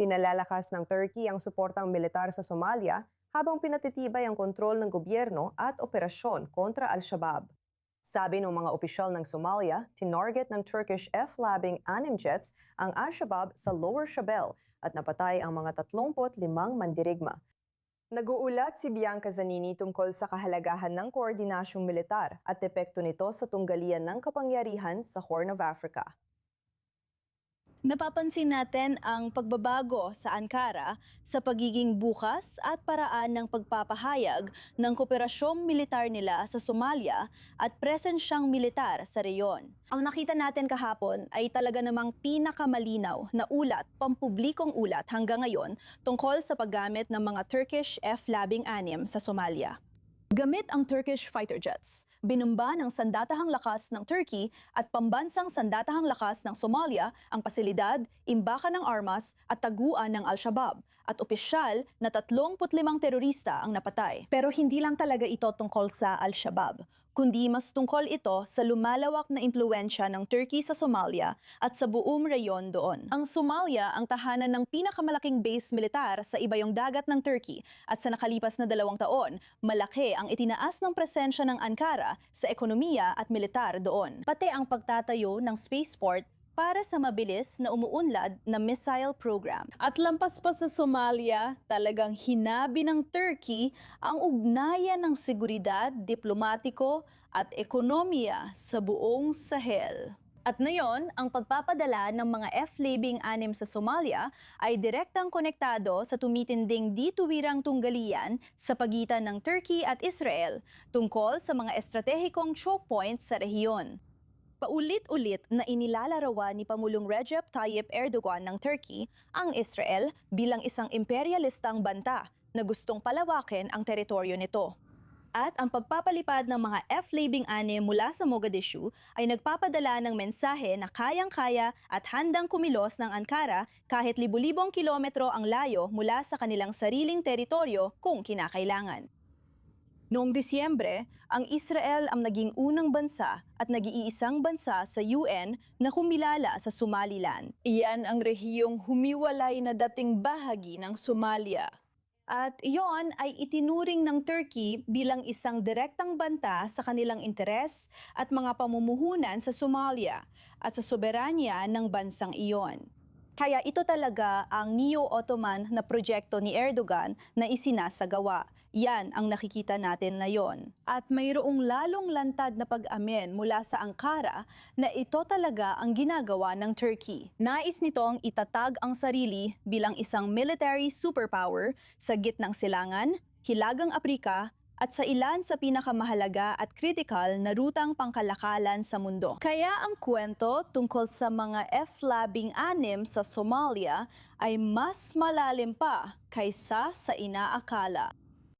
Pinalalakas ng Turkey ang suportang militar sa Somalia habang pinatitibay ang kontrol ng gobyerno at operasyon kontra Al-Shabaab. Sabi ng mga opisyal ng Somalia, tinarget ng Turkish F-16 jets ang Al-Shabaab sa Lower Shabelle at napatay ang mga 35 mandirigma. Nag-uulat si Bianca Zanini tungkol sa kahalagahan ng koordinasyong militar at epekto nito sa tunggalian ng kapangyarihan sa Horn of Africa. Napapansin natin ang pagbabago sa Ankara sa pagiging bukas at paraan ng pagpapahayag ng kooperasyong militar nila sa Somalia at presensyang militar sa reyon. Ang nakita natin kahapon ay talaga namang pinakamalinaw na ulat, pampublikong ulat hanggang ngayon tungkol sa paggamit ng mga Turkish F-16 sa Somalia. Gamit ang Turkish fighter jets, binumba ng sandatahang lakas ng Turkey at pambansang sandatahang lakas ng Somalia ang pasilidad, imbakan ng armas at taguan ng Al-Shabaab at opisyal na 35 terorista ang napatay. Pero hindi lang talaga ito tungkol sa Al-Shabaab, kundi mas tungkol ito sa lumalawak na impluwensya ng Turkey sa Somalia at sa buong reyon doon. Ang Somalia ang tahanan ng pinakamalaking base militar sa ibayong dagat ng Turkey at sa nakalipas na 2 taon, malaki ang itinaas ng presensya ng Ankara sa ekonomiya at militar doon. Pati ang pagtatayo ng spaceport para sa mabilis na umuunlad na missile program. At lampas pa sa Somalia, talagang hinabi ng Turkey ang ugnayan ng seguridad, diplomatiko at ekonomiya sa buong Sahel. At ngayon, ang pagpapadala ng mga F-16 sa Somalia ay direktang konektado sa tumitinding dituwirang tunggalian sa pagitan ng Turkey at Israel tungkol sa mga estratehikong choke points sa rehiyon. Paulit-ulit na inilalarawan ni Pangulong Recep Tayyip Erdogan ng Turkey ang Israel bilang isang imperialistang banta na gustong palawakin ang teritoryo nito. At ang pagpapalipad ng mga F-16 mula sa Mogadishu ay nagpapadala ng mensahe na kayang-kaya at handang kumilos ng Ankara kahit libu-libong kilometro ang layo mula sa kanilang sariling teritoryo kung kinakailangan. Noong Disyembre, ang Israel ang naging unang bansa at nag-iisang bansa sa UN na kumilala sa Somaliland. Iyan ang rehiyong humiwalay na dating bahagi ng Somalia. At iyon ay itinuring ng Turkey bilang isang direktang banta sa kanilang interes at mga pamumuhunan sa Somalia at sa soberanya ng bansang iyon. Kaya ito talaga ang Neo-Ottoman na proyekto ni Erdogan na isinasagawa. Yan ang nakikita natin ngayon. At mayroong lalong lantad na pag-amin mula sa Ankara na ito talaga ang ginagawa ng Turkey. Nais nitong itatag ang sarili bilang isang military superpower sa gitnang silangan, hilagang Aprika, at sa ilan sa pinakamahalaga at kritikal na rutang pangkalakalan sa mundo. Kaya ang kwento tungkol sa mga F-16 sa Somalia ay mas malalim pa kaysa sa inaakala.